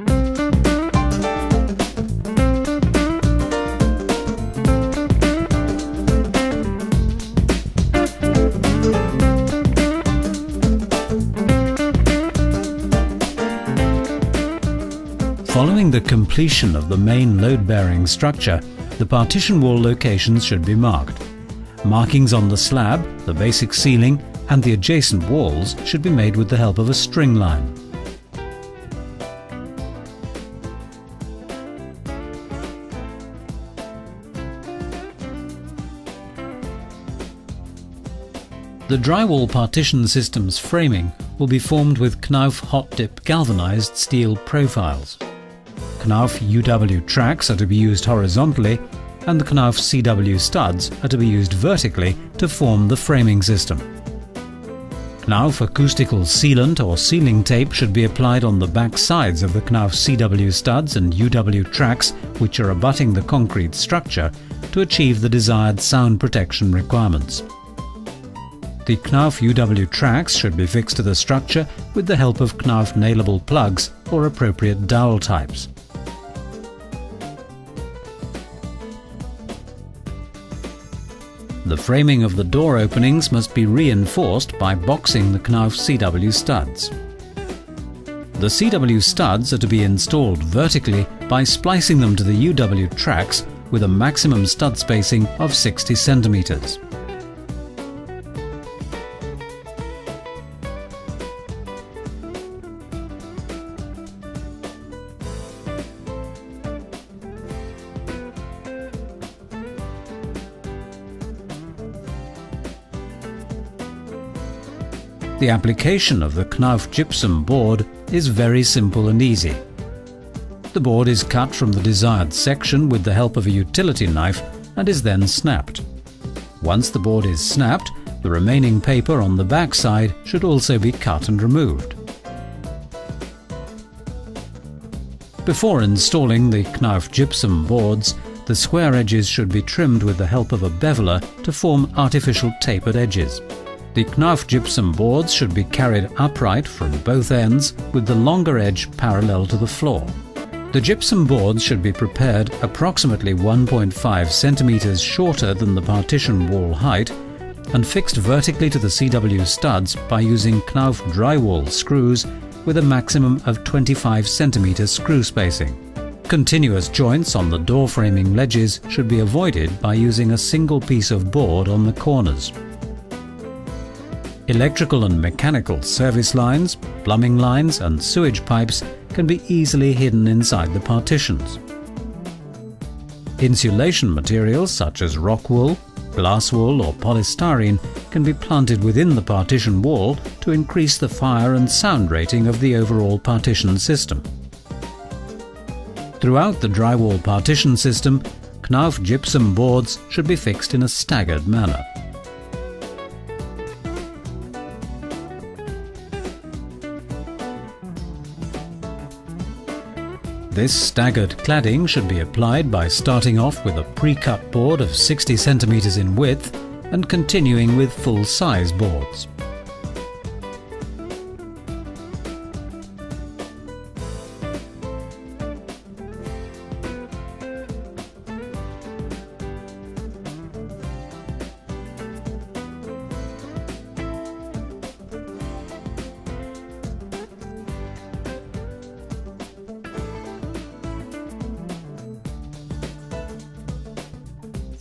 Following the completion of the main load-bearing structure, the partition wall locations should be marked. Markings on the slab, the basic ceiling and the adjacent walls should be made with the help of a string line. The drywall partition system's framing will be formed with Knauf hot-dip galvanized steel profiles. Knauf UW tracks are to be used horizontally and the Knauf CW studs are to be used vertically to form the framing system. Knauf acoustical sealant or sealing tape should be applied on the back sides of the Knauf CW studs and UW tracks which are abutting the concrete structure to achieve the desired sound protection requirements. The Knauf UW tracks should be fixed to the structure with the help of Knauf nailable plugs or appropriate dowel types. The framing of the door openings must be reinforced by boxing the Knauf CW studs. The CW studs are to be installed vertically by splicing them to the UW tracks with a maximum stud spacing of 60 centimeters. The application of the Knauf gypsum board is very simple and easy. The board is cut from the desired section with the help of a utility knife and is then snapped. Once the board is snapped, the remaining paper on the back side should also be cut and removed. Before installing the Knauf gypsum boards, the square edges should be trimmed with the help of a beveler to form artificial tapered edges. The Knauf gypsum boards should be carried upright from both ends with the longer edge parallel to the floor. The gypsum boards should be prepared approximately 1.5 centimeters shorter than the partition wall height and fixed vertically to the CW studs by using Knauf drywall screws with a maximum of 25 centimeter screw spacing. Continuous joints on the door framing ledges should be avoided by using a single piece of board on the corners. Electrical and mechanical service lines, plumbing lines and sewage pipes can be easily hidden inside the partitions. Insulation materials such as rock wool, glass wool or polystyrene can be planted within the partition wall to increase the fire and sound rating of the overall partition system. Throughout the drywall partition system, Knauf gypsum boards should be fixed in a staggered manner. This staggered cladding should be applied by starting off with a pre-cut board of 60 centimeters in width and continuing with full-size boards.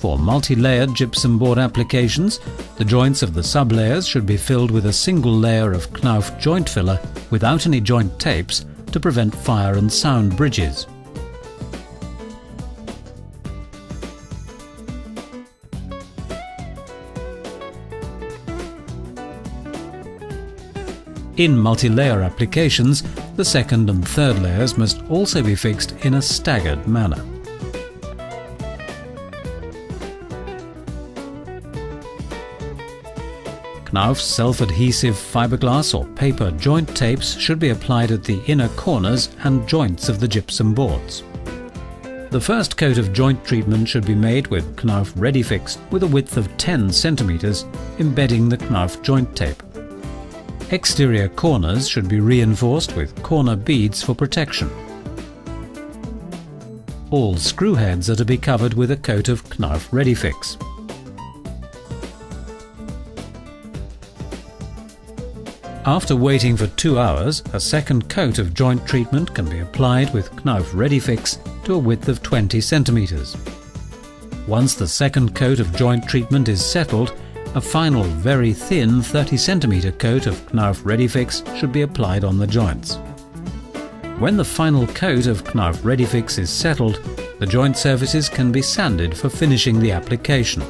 For multi-layered gypsum board applications, the joints of the sub-layers should be filled with a single layer of Knauf joint filler without any joint tapes to prevent fire and sound bridges. In multi-layer applications, the second and third layers must also be fixed in a staggered manner. Knauf's self-adhesive fiberglass or paper joint tapes should be applied at the inner corners and joints of the gypsum boards. The first coat of joint treatment should be made with Knauf ReadyFix with a width of 10 centimeters, embedding the Knauf joint tape. Exterior corners should be reinforced with corner beads for protection. all screw heads are to be covered with a coat of Knauf ReadyFix. After waiting for 2 hours, a second coat of joint treatment can be applied with Knauf ReadyFix to a width of 20 centimeters. Once the second coat of joint treatment is settled, a final very thin 30 centimeter coat of Knauf ReadyFix should be applied on the joints. When the final coat of Knauf ReadyFix is settled, the joint surfaces can be sanded for finishing the application.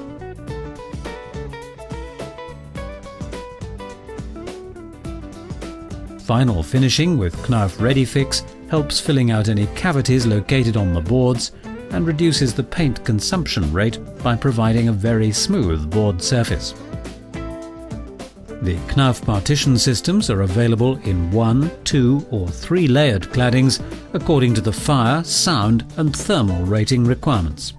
Final finishing with Knauf ReadyFix helps filling out any cavities located on the boards and reduces the paint consumption rate by providing a very smooth board surface. The Knauf partition systems are available in 1, 2 or 3 layered claddings according to the fire, sound and thermal rating requirements.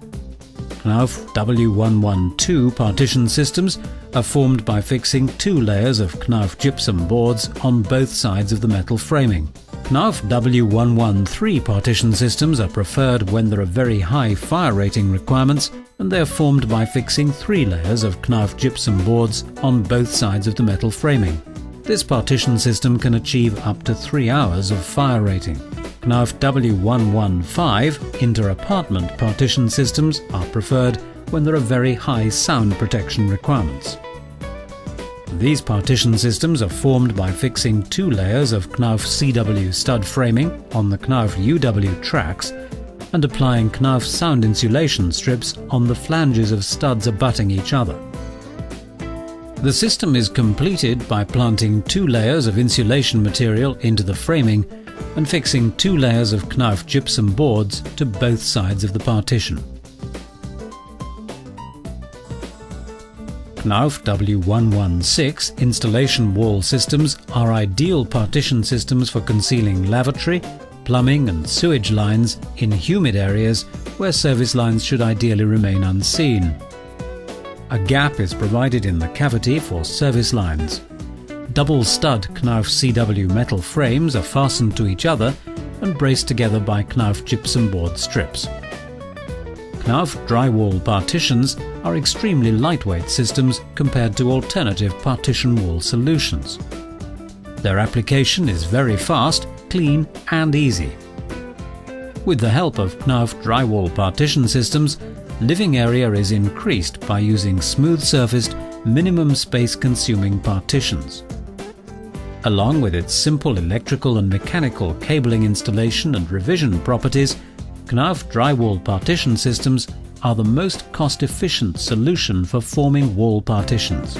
Knauf W112 partition systems are formed by fixing 2 layers of Knauf gypsum boards on both sides of the metal framing. Knauf W113 partition systems are preferred when there are very high fire rating requirements, and they are formed by fixing 3 layers of Knauf gypsum boards on both sides of the metal framing. This partition system can achieve up to 3 hours of fire rating. Knauf W115 inter-apartment partition systems are preferred when there are very high sound protection requirements. These partition systems are formed by fixing 2 layers of Knauf CW stud framing on the Knauf UW tracks and applying Knauf sound insulation strips on the flanges of studs abutting each other. The system is completed by planting 2 layers of insulation material into the framing and fixing 2 layers of Knauf gypsum boards to both sides of the partition. Knauf W116 installation wall systems are ideal partition systems for concealing lavatory, plumbing and sewage lines in humid areas where service lines should ideally remain unseen. A gap is provided in the cavity for service lines. Double stud Knauf CW metal frames are fastened to each other and braced together by Knauf gypsum board strips. Knauf drywall partitions are extremely lightweight systems compared to alternative partition wall solutions. Their application is very fast, clean and easy. With the help of Knauf drywall partition systems, living area is increased by using smooth-surfaced, minimum space-consuming partitions. Along with its simple electrical and mechanical cabling installation and revision properties, Knauf drywall partition systems are the most cost-efficient solution for forming wall partitions.